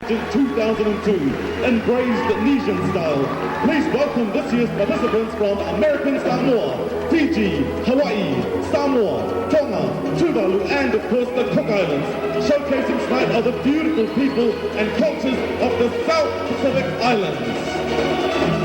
in 2002, embraced Nesian style. Please welcome this year's participants from American Samoa, Fiji, Hawaii, Samoa, Tonga, Tuvalu, and of course the Cook Islands, showcasing tonight are the beautiful people and cultures of the South Pacific Islands.